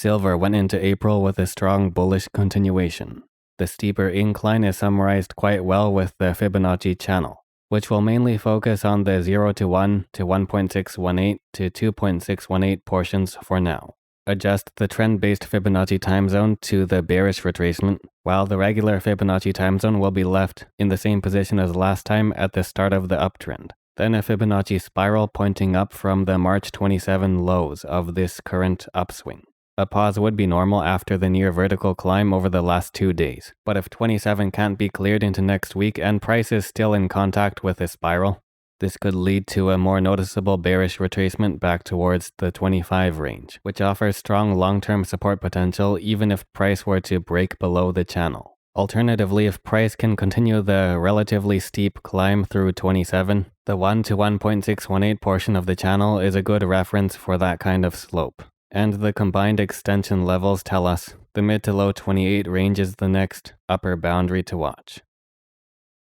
Silver went into April with a strong bullish continuation. The steeper incline is summarized quite well with the Fibonacci channel, which will mainly focus on the 0 to 1 to 1.618 to 2.618 portions for now. Adjust the trend-based Fibonacci time zone to the bearish retracement, while the regular Fibonacci time zone will be left in the same position as last time at the start of the uptrend. Then a Fibonacci spiral pointing up from the March 27 lows of this current upswing. A pause would be normal after the near vertical climb over the last 2 days, but if 27 can't be cleared into next week and price is still in contact with a spiral, this could lead to a more noticeable bearish retracement back towards the 25 range, which offers strong long-term support potential even if price were to break below the channel. Alternatively, if price can continue the relatively steep climb through 27, the 1 to 1.618 portion of the channel is a good reference for that kind of slope. And the combined extension levels tell us the mid to low 28 range is the next upper boundary to watch.